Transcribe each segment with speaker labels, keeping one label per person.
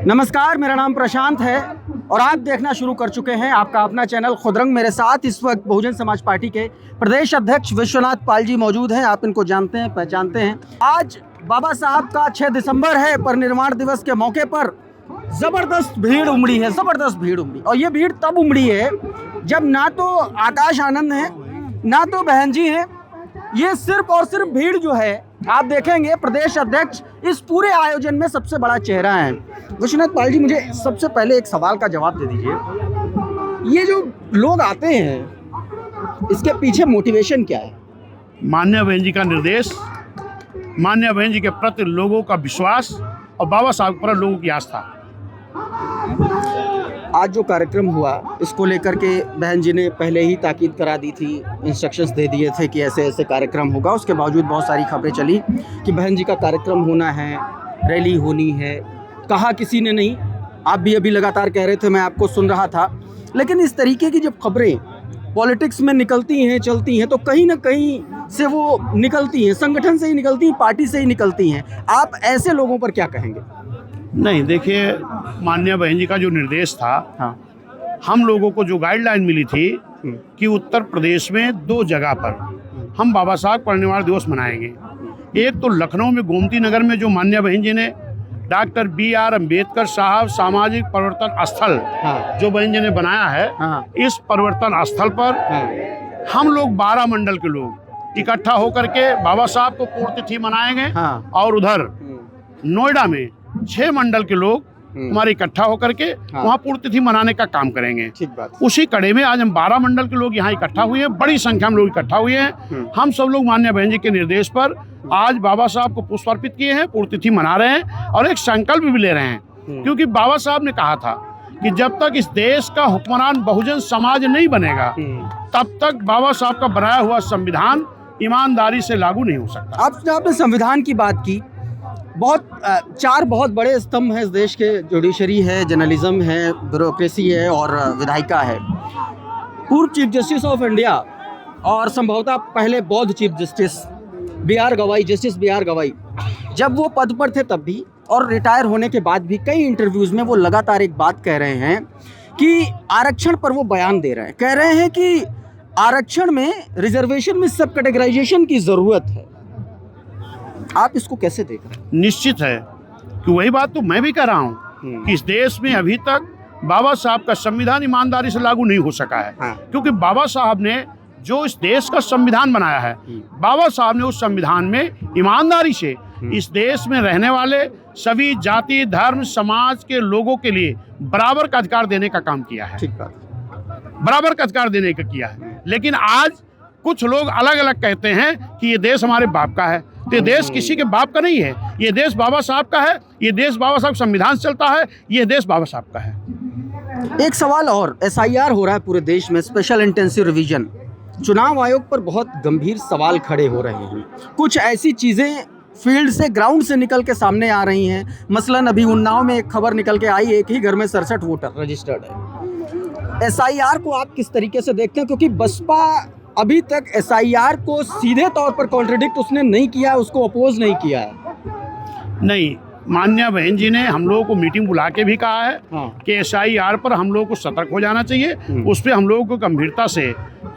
Speaker 1: नमस्कार, मेरा नाम प्रशांत है और आप देखना शुरू कर चुके हैं आपका अपना चैनल खुदरंग। मेरे साथ इस वक्त बहुजन समाज पार्टी के प्रदेश अध्यक्ष विश्वनाथ पाल जी मौजूद हैं। आप इनको जानते हैं, पहचानते हैं। आज बाबा साहब का 6 दिसंबर है। परिनिर्वाण दिवस के मौके पर ज़बरदस्त भीड़ उमड़ी है, ज़बरदस्त भीड़ उमड़ी। और ये भीड़ तब उमड़ी है जब ना तो आकाश आनंद है, ना तो बहन जी हैं। ये सिर्फ और सिर्फ भीड़ जो है, आप देखेंगे प्रदेश अध्यक्ष इस पूरे आयोजन में सबसे बड़ा चेहरा है। विश्वनाथ पाल जी, मुझे सबसे पहले एक सवाल का जवाब दे दीजिए। ये जो लोग आते हैं, इसके पीछे मोटिवेशन क्या है?
Speaker 2: माननीय बहन जी का निर्देश, माननीय बहन जी के प्रति लोगों का विश्वास और बाबा साहब पर लोगों की आस्था।
Speaker 1: आज जो कार्यक्रम हुआ, इसको लेकर के बहन जी ने पहले ही ताकीद करा दी थी, इंस्ट्रक्शंस दे दिए थे कि ऐसे ऐसे कार्यक्रम होगा। उसके बावजूद बहुत सारी खबरें चली कि बहन जी का कार्यक्रम होना है, रैली होनी है। कहा किसी ने नहीं, आप भी अभी लगातार कह रहे थे, मैं आपको सुन रहा था। लेकिन इस तरीके की जब खबरें पॉलिटिक्स में निकलती हैं, चलती हैं, तो कहीं ना कहीं से वो निकलती हैं, संगठन से ही निकलती हैं, पार्टी से ही निकलती हैं। आप ऐसे लोगों पर क्या कहेंगे?
Speaker 2: नहीं, देखिए, माननीय बहन जी का जो निर्देश था,
Speaker 1: हाँ,
Speaker 2: हम लोगों को जो गाइडलाइन मिली थी कि उत्तर प्रदेश में 2 जगह पर हम बाबा साहब परिनिर्वाण दिवस मनाएंगे। एक तो लखनऊ में गोमती नगर में जो माननीय बहन जी ने डॉक्टर BR अम्बेडकर साहब सामाजिक परिवर्तन स्थल
Speaker 1: हाँ,
Speaker 2: जो बहन जी ने बनाया है,
Speaker 1: हाँ,
Speaker 2: इस परिवर्तन स्थल पर
Speaker 1: हाँ,
Speaker 2: हम लोग 12 मंडल के लोग इकट्ठा होकर के बाबा साहब को पूर्ण तिथि मनाएंगे।
Speaker 1: हाँ,
Speaker 2: और उधर नोएडा में 6 मंडल के लोग हमारे इकट्ठा होकर के वहाँ पूर्ण तिथि मनाने का काम करेंगे।
Speaker 1: ठीक बात।
Speaker 2: उसी कड़े में आज हम 12 मंडल के लोग यहाँ इकट्ठा हुए हैं, बड़ी संख्या में लोग इकट्ठा हुए हैं। हम सब लोग माननीय बहन जी के निर्देश पर आज बाबा साहब को पुष्प अर्पित किए हैं, पूर्ण तिथि मना रहे हैं और एक संकल्प भी ले रहे हैं। क्योंकि बाबा साहब ने कहा था कि जब तक इस देश का हुक्मरान बहुजन समाज नहीं बनेगा, तब तक बाबा साहब का बनाया हुआ संविधान ईमानदारी से लागू नहीं हो सकता।
Speaker 1: आपने संविधान की बात की। बहुत 4 बहुत बड़े स्तंभ हैं इस देश के। जुडिशरी है, जर्नलिज्म है, ब्यूरोक्रेसी है और विधायिका है। पूर्व चीफ जस्टिस ऑफ इंडिया और संभवतः पहले बौद्ध चीफ जस्टिस जस्टिस BR गवाई, जब वो पद पर थे तब भी और रिटायर होने के बाद भी कई इंटरव्यूज़ में वो लगातार एक बात कह रहे हैं कि आरक्षण पर वो बयान दे रहे हैं। कह रहे हैं कि आरक्षण में, रिजर्वेशन में सब कैटेगराइजेशन की ज़रूरत है। आप इसको कैसे देख रहे हैं?
Speaker 2: निश्चित है कि वही बात तो मैं भी कह रहा हूँ कि इस देश में अभी तक बाबा साहब का संविधान ईमानदारी से लागू नहीं हो सका है।
Speaker 1: हाँ।
Speaker 2: क्योंकि बाबा साहब ने जो इस देश का संविधान बनाया है, बाबा साहब ने उस संविधान में ईमानदारी से इस देश में रहने वाले सभी जाति, धर्म, समाज के लोगों के लिए बराबर का अधिकार देने का काम किया है।
Speaker 1: ठीक बात।
Speaker 2: बराबर का अधिकार देने का किया है। लेकिन आज कुछ लोग अलग अलग कहते हैं कि ये देश हमारे बाप का है। तो ये देश किसी के बाप का नहीं है, ये देश बाबा साहब का है। ये देश बाबा साहब संविधान से चलता है, ये देश बाबा साहब का है।
Speaker 1: एक सवाल और, SIR हो रहा है पूरे देश में, स्पेशल इंटेंसिव रिवीजन। चुनाव आयोग पर बहुत गंभीर सवाल खड़े हो रहे हैं। कुछ ऐसी चीज़ें फील्ड से, ग्राउंड से निकल के सामने आ रही हैं। मसलन अभी उन्नाव में एक खबर निकल के आई, एक ही घर में 67 वोटर रजिस्टर्ड है। SIR को आप किस तरीके से देखते हैं? क्योंकि बसपा अभी तक SIR को सीधे तौर पर कॉन्ट्रडिक्ट उसने नहीं किया, उसको अपोज नहीं किया है।
Speaker 2: नहीं, माननीय बहन जी ने हम लोगों को मीटिंग बुला के भी कहा है कि SIR पर हम लोगों को सतर्क हो जाना चाहिए। उस पर हम लोगों को गंभीरता से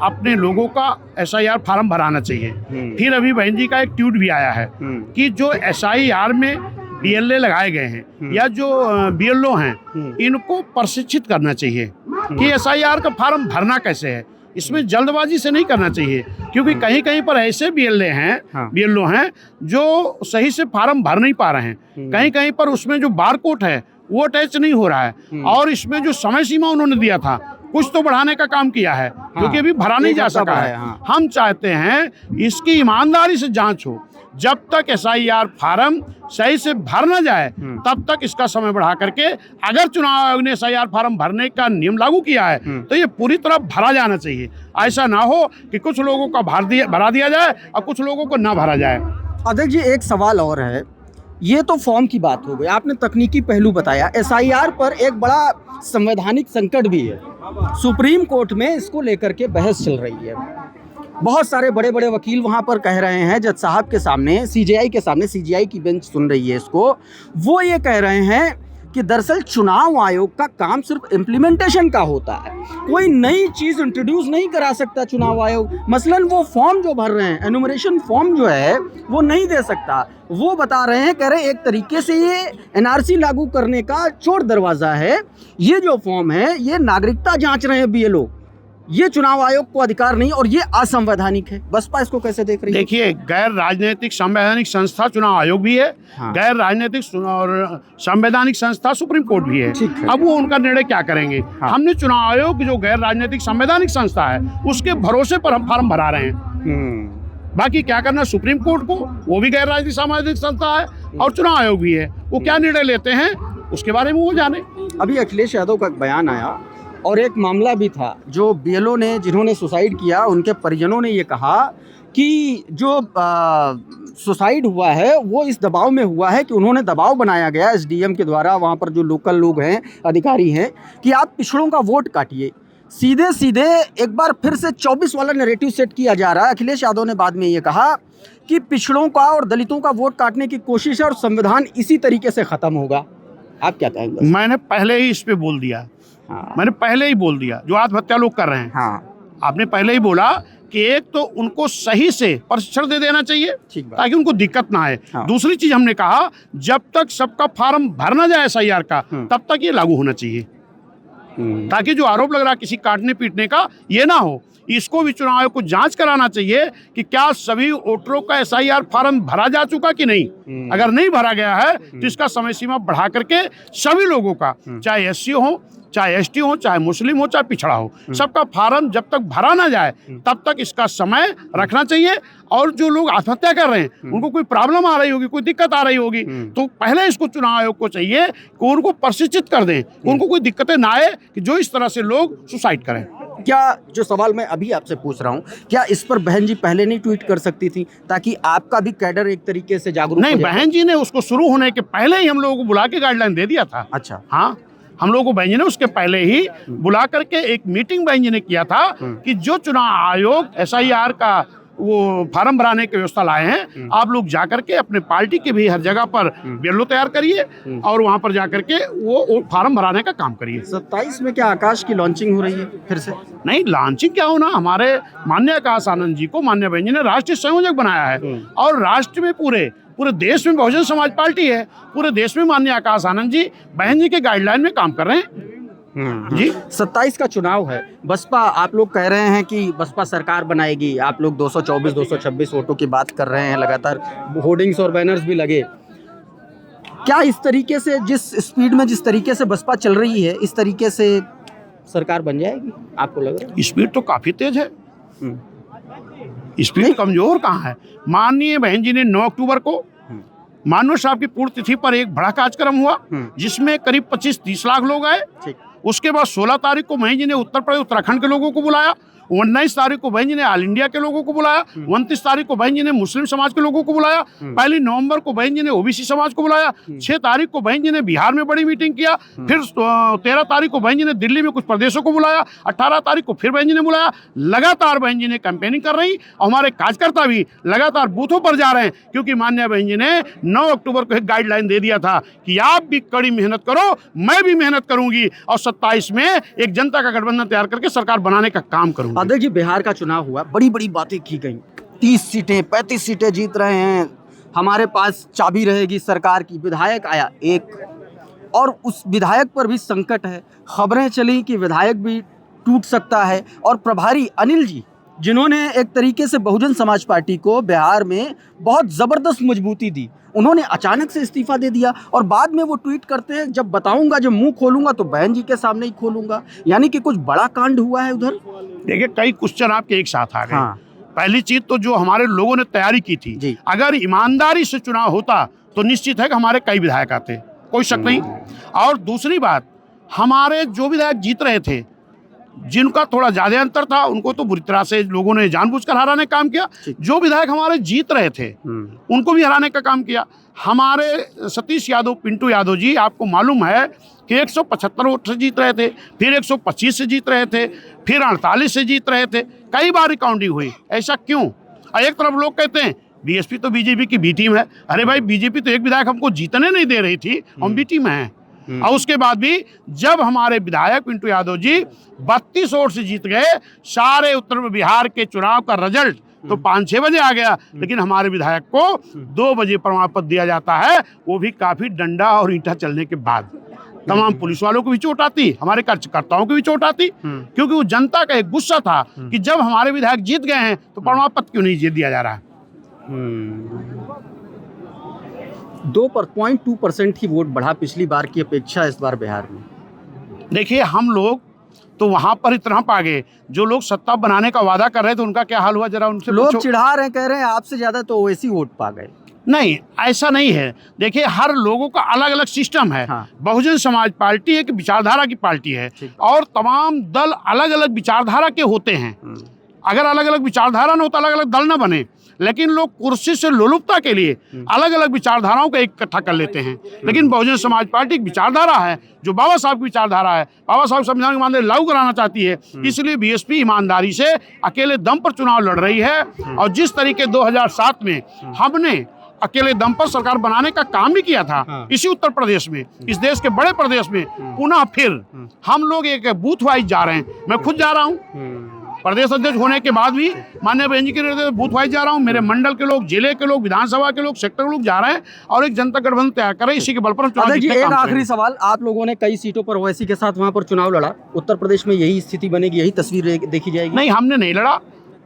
Speaker 2: अपने लोगों का SIR फार्म भराना चाहिए। फिर अभी बहन जी का एक ट्वीट भी आया है कि जो SIR में BLA लगाए गए हैं या जो BLO हैं, इनको प्रशिक्षित करना चाहिए कि SIR का फार्म भरना कैसे है। इसमें जल्दबाजी से नहीं करना चाहिए, क्योंकि कहीं कहीं पर ऐसे BLO हैं जो सही से फार्म भर नहीं पा रहे हैं। कहीं कहीं पर उसमें जो बारकोड है वो अटैच नहीं हो रहा है। और इसमें जो समय सीमा उन्होंने दिया था, कुछ तो बढ़ाने का काम किया है, क्योंकि अभी भरा नहीं जा सका है। हम चाहते हैं इसकी ईमानदारी से जांच हो। जब तक SIR फार्म सही से भर न जाए, तब तक इसका समय बढ़ा करके, अगर चुनाव आयोग ने SIR फार्म भरने का नियम लागू किया है, तो ये पूरी तरह भरा जाना चाहिए। ऐसा ना हो कि कुछ लोगों का भरा दिया जाए और कुछ लोगों को ना भरा जाए।
Speaker 1: अध्यक्ष जी, एक सवाल और है। ये तो फॉर्म की बात हो गई, आपने तकनीकी पहलू बताया। SIR पर एक बड़ा संवैधानिक संकट भी है। सुप्रीम कोर्ट में इसको लेकर के बहस चल रही है। बहुत सारे बड़े बड़े वकील वहाँ पर कह रहे हैं, जज साहब के सामने, CJI के सामने, CJI की बेंच सुन रही है इसको, वो ये कह रहे हैं कि दरअसल चुनाव आयोग का काम सिर्फ इम्प्लीमेंटेशन का होता है, कोई नई चीज़ इंट्रोड्यूस नहीं करा सकता चुनाव आयोग। मसलन वो फॉर्म जो भर रहे हैं, एनुमरेशन फॉर्म जो है वो नहीं दे सकता। वो बता रहे हैं, कह रहे एक तरीके से ये एनआरसी लागू करने का चोर दरवाज़ा है। ये जो फॉर्म है ये नागरिकता जांच रहे हैं BLO, ये चुनाव आयोग को अधिकार नहीं और ये असंवैधानिक है। बसपा इसको कैसे देख रही है?
Speaker 2: देखिए, गैर राजनीतिक संवैधानिक संस्था चुनाव आयोग भी है,
Speaker 1: हाँ।
Speaker 2: गैर राजनीतिक और संवैधानिक संस्था सुप्रीम कोर्ट भी है।
Speaker 1: ठीक है।
Speaker 2: अब वो उनका निर्णय क्या करेंगे।
Speaker 1: हाँ।
Speaker 2: हमने चुनाव आयोग जो गैर राजनीतिक संवैधानिक संस्था है उसके भरोसे पर हम फार्म भरा रहे हैं। बाकी क्या करना सुप्रीम कोर्ट को, वो भी गैर राजनीतिक सामाजिक संस्था है और चुनाव आयोग भी है, वो क्या निर्णय लेते हैं उसके बारे में वो जाने।
Speaker 1: अभी अखिलेश यादव का एक बयान आया और एक मामला भी था जो BLO ने, जिन्होंने सुसाइड किया, उनके परिजनों ने ये कहा कि जो सुसाइड हुआ है वो इस दबाव में हुआ है कि उन्होंने दबाव बनाया गया SDM के द्वारा, वहाँ पर जो लोकल लोग हैं, अधिकारी हैं, कि आप पिछड़ों का वोट काटिए। सीधे सीधे एक बार फिर से 24 वाला नैरेटिव सेट किया जा रहा है। अखिलेश यादव ने बाद में ये कहा कि पिछड़ों का और दलितों का वोट काटने की कोशिश है और संविधान इसी तरीके से ख़त्म होगा। आप क्या कहेंगे?
Speaker 2: मैंने पहले ही इस पे बोल दिया।
Speaker 1: हाँ।
Speaker 2: मैंने पहले ही बोल दिया जो आत्महत्या लोग कर रहे हैं।
Speaker 1: हाँ।
Speaker 2: आपने पहले ही बोला कि एक तो उनको सही से प्रशिक्षण दे देना चाहिए ताकि उनको दिक्कत ना आए।
Speaker 1: हाँ।
Speaker 2: दूसरी चीज हमने कहा जब तक सबका फार्म भरना जाए SIR का तब तक ये लागू होना चाहिए, ताकि जो आरोप लग रहा है किसी काटने पीटने का ये ना हो। इसको भी चुनाव आयोग को जांच कराना चाहिए कि क्या सभी वोटरों का SIR फार्म भरा जा चुका कि नहीं। अगर नहीं भरा गया है तो इसका समय सीमा बढ़ा करके सभी लोगों का, चाहे SC हो, चाहे ST हो, चाहे मुस्लिम हो, चाहे पिछड़ा हो, सबका फार्म जब तक भरा ना जाए तब तक इसका समय रखना चाहिए। और जो लोग आत्महत्या कर रहे हैं उनको कोई प्रॉब्लम आ रही होगी, कोई दिक्कत आ रही होगी, तो पहले इसको चुनाव आयोग को चाहिए कि उनको प्रशिक्षित कर दें, उनको कोई दिक्कतें ना आए कि जो इस तरह से लोग सुसाइड करें।
Speaker 1: क्या जो सवाल मैं अभी आपसे पूछ रहा हूँ, क्या इस पर बहन जी पहले नहीं ट्वीट कर सकती थी ताकि आपका भी कैडर एक तरीके से जागरूक
Speaker 2: नहीं,
Speaker 1: हो जाए?
Speaker 2: बहन जी ने उसको शुरू होने के पहले ही हम लोगों को बुला के गाइडलाइन दे दिया था।
Speaker 1: अच्छा।
Speaker 2: हाँ, हम लोगों को बहन जी ने उसके पहले ही बुला करके एक मीटिंग बहन जी ने किया था कि जो चुनाव आयोग SIR का वो फार्म भराने की व्यवस्था लाए हैं, आप लोग जाकर के अपने पार्टी के भी हर जगह पर BLO तैयार करिए और वहां पर जाकर के वो फार्म भराने का काम करिए।
Speaker 1: 27 में क्या आकाश की लॉन्चिंग हो रही है फिर से?
Speaker 2: नहीं, लॉन्चिंग क्या होना, हमारे माननीय आकाश आनंद जी को माननीय बहन जी ने राष्ट्रीय संयोजक बनाया है और राष्ट्र में पूरे देश में बहुजन समाज पार्टी है, पूरे देश में माननीय आकाश आनंद जी बहन जी के गाइडलाइन में काम कर रहे हैं। जी,
Speaker 1: 27 का चुनाव है, बसपा, आप लोग कह रहे हैं कि बसपा सरकार बनाएगी, आप लोग 224 226 वोटों की बात कर रहे हैं, लगातार होर्डिंग्स और बैनर्स भी लगे। क्या इस तरीके से, जिस स्पीड में जिस तरीके से बसपा चल रही है, इस तरीके से सरकार बन जाएगी आपको लग रहा है?
Speaker 2: स्पीड तो काफी तेज है, स्पीड कमजोर कहाँ है। माननीय बहन जी ने 9 अक्टूबर को मानव साहब की पूर्ण तिथि पर एक बड़ा कार्यक्रम हुआ जिसमें करीब 25-30 लाख लोग आए। उसके बाद 16 तारीख को बहन जी ने उत्तर प्रदेश उत्तराखंड के लोगों को बुलाया, 19 तारीख को बहन जी ने ऑल इंडिया के लोगों को बुलाया, 29 तारीख को बहन जी ने मुस्लिम समाज के लोगों को बुलाया, 1 नवंबर को बहन जी ने OBC समाज को बुलाया, 6 तारीख को बहन जी ने बिहार में बड़ी मीटिंग किया, फिर 13 तारीख को बहन जी ने दिल्ली में कुछ प्रदेशों को बुलाया, 18 तारीख को फिर बहन जी ने बुलाया। लगातार बहन जी ने कैंपेनिंग कर रही और हमारे कार्यकर्ता भी लगातार बूथों पर जा रहे हैं, क्योंकि माननीय बहन जी ने 9 अक्टूबर को एक गाइडलाइन दे दिया था कि आप भी कड़ी मेहनत करो, मैं भी मेहनत करूंगी और 27 में एक जनता का गठबंधन तैयार करके सरकार बनाने का काम करूंगी।
Speaker 1: अध्यक्ष जी, बिहार का चुनाव हुआ, बड़ी बड़ी बातें की गई, 30 सीटें 35 सीटें जीत रहे हैं, हमारे पास चाबी रहेगी सरकार की। विधायक आया एक, और उस विधायक पर भी संकट है, खबरें चली कि विधायक भी टूट सकता है। और प्रभारी अनिल जी, जिन्होंने एक तरीके से बहुजन समाज पार्टी को बिहार में बहुत ज़बरदस्त मजबूती दी, उन्होंने अचानक से इस्तीफा दे दिया और बाद में वो ट्वीट करते हैं, जब बताऊंगा, जब मुंह खोलूंगा तो बहन जी के सामने ही खोलूंगा। यानी कि कुछ बड़ा कांड हुआ है उधर।
Speaker 2: देखिए, कई क्वेश्चन आपके एक साथ आ गए।
Speaker 1: हाँ।
Speaker 2: पहली चीज तो जो हमारे लोगों ने तैयारी की थी, अगर ईमानदारी से चुनाव होता तो निश्चित है कि हमारे कई विधायक आते, कोई शक नहीं। और दूसरी बात, हमारे जो विधायक जीत रहे थे, जिनका थोड़ा ज्यादा अंतर था, उनको तो बुरी तरह से लोगों ने जानबूझकर हराने का काम किया। जो विधायक हमारे जीत रहे थे उनको भी हराने का काम किया। हमारे सतीश यादव, पिंटू यादव जी, आपको मालूम है कि 175 वोट से जीत रहे थे, फिर 125 से जीत रहे थे, फिर 48 से जीत रहे थे, कई बार रिकाउंटिंग हुई। ऐसा क्यों? एक तरफ लोग कहते हैं BSP तो BJP की बी टीम है। अरे भाई, BJP तो एक विधायक हमको जीतने नहीं दे रही थी, हम बी टीम हैं। और उसके बाद भी जब हमारे विधायक पिंटू यादव जी 32 वोट से जीत गए, सारे उत्तर बिहार के चुनाव का रिजल्ट तो 5-6 बजे आ गया, लेकिन हमारे विधायक को 2 बजे प्रमाण पत्र दिया जाता है, वो भी काफी डंडा और ईंटा चलने के बाद। तमाम पुलिस वालों को भी चोट आती, हमारे कार्यकर्ताओं को भी चोट आती, क्योंकि वो जनता का एक गुस्सा था कि जब हमारे विधायक जीत गए हैं तो प्रमाण पत्र क्यों नहीं दिया जा रहा है।
Speaker 1: 2.2% ही वोट बढ़ा पिछली बार की अपेक्षा इस बार बिहार में।
Speaker 2: देखिए, हम लोग तो वहां पर इतना पा गए, जो लोग सत्ता बनाने का वादा कर रहे थे उनका क्या हाल हुआ, जरा उनसे
Speaker 1: लोग
Speaker 2: पूछो।
Speaker 1: चिढ़ा रहे हैं, कह रहे हैं आपसे ज्यादा तो ओवैसी वोट पा गए।
Speaker 2: नहीं, ऐसा नहीं है। देखिए, हर लोगों का अलग अलग सिस्टम है।
Speaker 1: हाँ।
Speaker 2: बहुजन समाज पार्टी एक विचारधारा की पार्टी है और तमाम दल अलग अलग विचारधारा के होते हैं। अगर अलग अलग विचारधारा न हो तो अलग अलग दल न बने, लेकिन लोग कुर्सी से लोलुपता के लिए अलग अलग विचारधाराओं को इकट्ठा कर लेते हैं। लेकिन बहुजन समाज पार्टी एक विचारधारा है जो बाबा साहब की विचारधारा है, बाबा साहब संविधान के मानदंड लागू कराना चाहती है। इसलिए बीएसपी ईमानदारी से अकेले दम पर चुनाव लड़ रही है। और जिस तरीके 2007 में हमने अकेले दम पर सरकार बनाने का काम भी किया था इसी उत्तर प्रदेश में, इस देश के बड़े प्रदेश में, पुनः फिर हम लोग एक बूथ वाइज जा रहे हैं। मैं खुद जा रहा हूँ, प्रदेश अध्यक्ष होने के बाद भी माननीय बहन जी के निर्देश बूथ वाइज जा रहा हूँ। मेरे मंडल के लोग, जिले के लोग, विधानसभा के लोग, सेक्टर के लोग जा रहे हैं और एक जनता गठबंधन तैयार कर रहे हैं। इसी के बल पर हम चुनाव जीतने का काम
Speaker 1: एक
Speaker 2: करेंगे।
Speaker 1: आखिरी सवाल, आप लोगों ने कई सीटों पर ओवैसी के साथ वहां पर चुनाव लड़ा, उत्तर प्रदेश में यही स्थिति बनेगी, यही तस्वीर देखी जाएगी?
Speaker 2: नहीं, हमने नहीं लड़ा,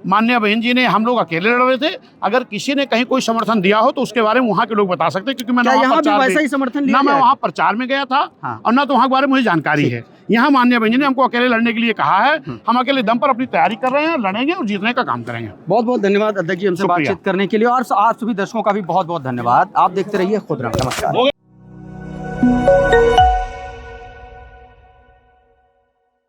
Speaker 2: माननीय बहन जी ने, हम लोग अकेले लड़ रहे थे। अगर किसी ने कहीं कोई समर्थन दिया हो तो उसके बारे में वहाँ के लोग बता सकते हैं, क्योंकि मैं
Speaker 1: वैसा ही समर्थन
Speaker 2: ना मैं वहाँ प्रचार में गया था और ना तो वहाँ के बारे में मुझे जानकारी है। यहाँ माननीय बहन जी ने हमको अकेले लड़ने के लिए कहा है, हम अकेले दम पर अपनी तैयारी कर रहे हैं, लड़ेंगे और जीतने का काम करेंगे।
Speaker 1: बहुत बहुत धन्यवाद अध्यक्ष जी हमसे बातचीत करने के लिए, और आप सभी दर्शकों का भी बहुत बहुत धन्यवाद। आप देखते रहिए खुदरंग। नमस्कार।